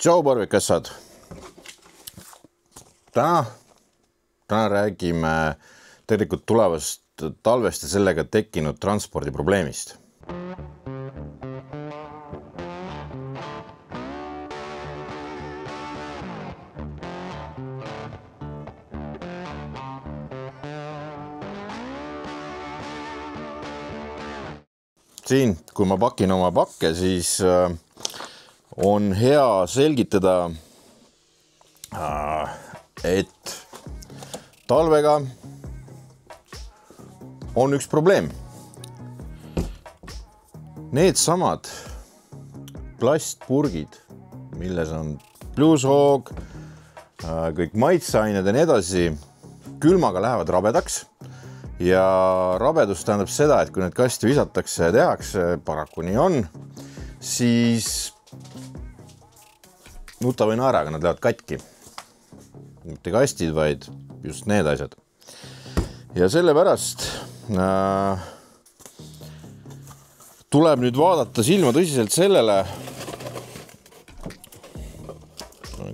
Tšau, parvikassad! Täna räägime tegelikult tulevast talvest ja sellega tekkinud transpordiprobleemist. Siin, kui ma pakin oma pakke, siis on hea selgitada, et talvega on üks probleem. Need samad plastpurgid, milles on pluushoog, kõik maitseained ja nii edasi, külmaga lähevad rabedaks. Ja rabedus tähendab seda, et kui need kasti visatakse ja tehakse, paraku nii on, siis nuta või naeraga nad lähevad katki. Mitte kastid, vaid just need asjad. Ja sellepärast tuleb nüüd vaadata silma tõsiselt sellele,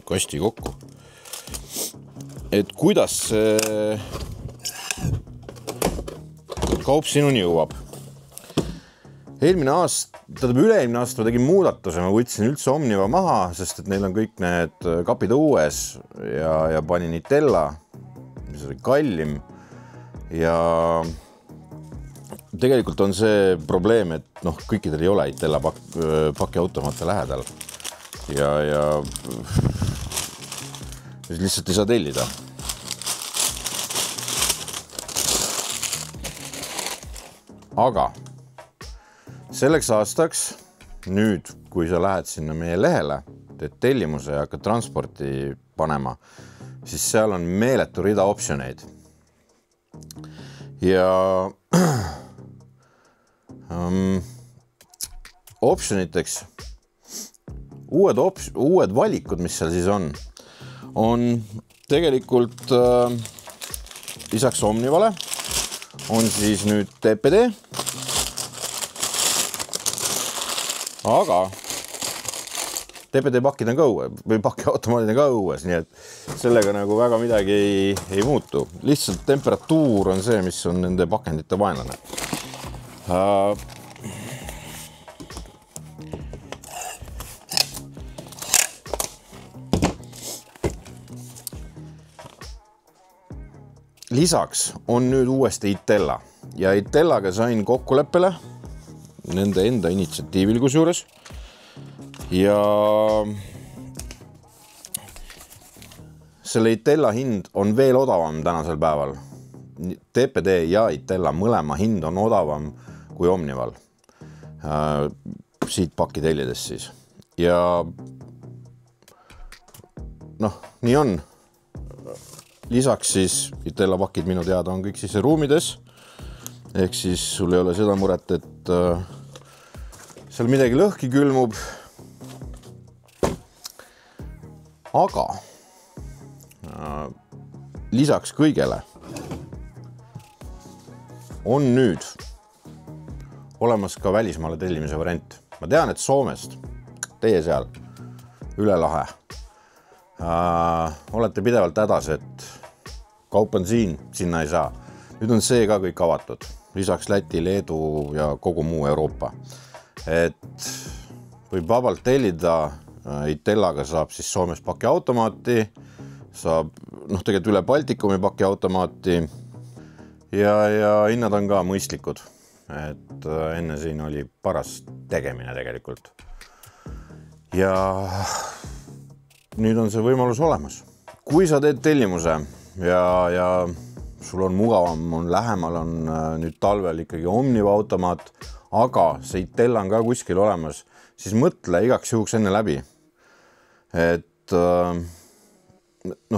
kasti kokku, et kuidas see kaup sinuni jõuab. Üleeelmine aasta ma tegin muudatuse, ma võtsin üldse Omniva maha, sest et neil on kõik need kapid õues ja panin Itella, mis oli kallim. Ja tegelikult on see probleem, et kõikidel ei ole Itella pakiautomaate lähedal. Ja lihtsalt ei saa tellida. Aga selleks aastaks, nüüd, kui sa lähed sinna meie lehele, teed tellimuse ja hakkad transporti panema, siis seal on meeletu rida optsioneid. Ja optsioniteks, uued valikud, mis seal siis on tegelikult lisaks Omnivale, on siis nüüd TPD, aga TPD pakid on ka õues, või pakiautomaadid on ka õues, nii et sellega nagu väga midagi ei muutu. Lihtsalt temperatuur on see, mis on nende pakendite vaenlane. Lisaks on nüüd uuesti Itella ja Itellaga sain kokkuleppele nende enda initsiatiivil kusjuures ja selle Itella hind on veel odavam tänasel päeval. TPD ja Itella mõlema hind on odavam kui Omnival. Siit paki tellides siis. Ja nii on. Lisaks siis Itella pakid minu teada on kõik siis ruumides. Ehk siis sul ei ole seda muret, et seal midagi lõhki külmub. Aga lisaks kõigele on nüüd olemas ka välismaale tellimise variant. Ma tean, et Soomest, teie seal, üle lahe, olete pidevalt hädas, et kaup on siin, sinna ei saa. Nüüd on see ka kõik avatud. Lisaks Läti, Leedu ja kogu muu Euroopa. Et võib vabalt tellida, Itellaga saab siis Soomes pakiautomaati, saab tegelikult üle Baltikumi pakiautomaati ja hinnad on ka mõistlikud. Et enne siin oli paras tegemine tegelikult. Ja nüüd on see võimalus olemas. Kui sa teed tellimuse ja sul on mugavam, on lähemal, on nüüd talvel ikkagi Omniva automaat, aga see Itella on ka kuskil olemas, siis mõtle igaks juhuks enne läbi. Et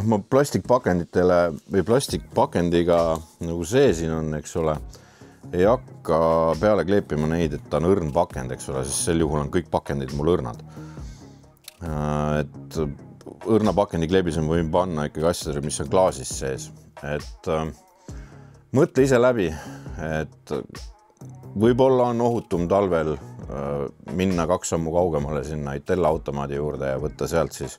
ma plastikpakenditele või plastikpakendiga nagu see siin on, eks ole, ei hakka peale kleepima neid, et ta on õrn pakend, eks ole, sest sel juhul on kõik pakendid mul õrnad. Et õrna pakendi kleebis on võin panna ikkagi asjadele, mis on klaasis sees. Et mõtle ise läbi, et võib-olla on ohutum talvel minna 2 sammu kaugemale sinna Itella automaadi juurde ja võtta sealt siis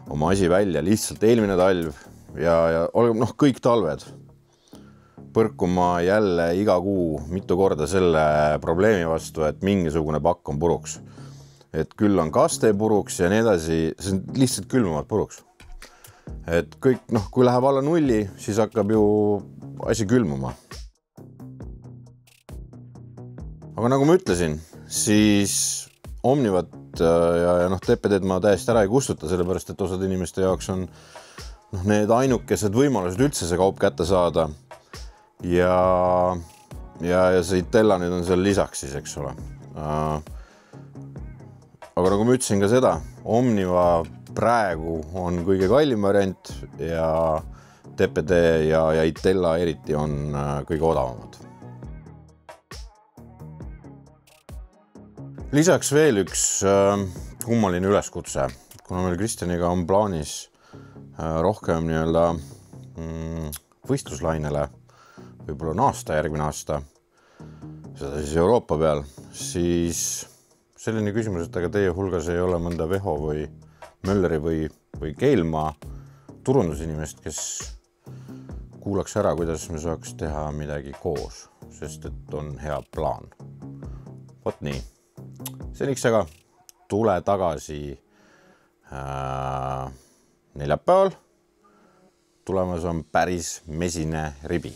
oma asi välja. Lihtsalt eelmine talv ja kõik talved põrkuma jälle iga kuu mitu korda selle probleemi vastu, et mingisugune pakk on puruks. Et küll on kaste puruks ja nii edasi, see on lihtsalt külmavad puruks. Et kõik, kui läheb alla 0, siis hakkab ju asi külmuma. Aga nagu ma ütlesin, siis Omnivat ja TPD-d ma täiesti ära ei kustuta, sellepärast, et osad inimeste jaoks on need ainukesed võimalused üldse see kaup kätte saada. Ja see Itella nüüd on seal lisaks siis, eks ole. Aga nagu ma ütlesin ka seda, Omniva praegu on kõige kallim variant ja TPD ja Itella eriti on kõige odavamad. Lisaks veel üks kummaline üleskutse, kuna meil Kristjaniga on plaanis rohkem võistluslainele, võib-olla naasta järgmine aasta, seda siis Euroopa peal, siis selline küsimus, et aga teie hulgas ei ole mõnda Veho või Mölleri või Keilmaa turundusinimest, kes kuulaks ära, kuidas me saaks teha midagi koos, sest et on hea plaan. Vot nii. Seniks aga tule tagasi neljapäeval. Tulemas on päris mesine ribi.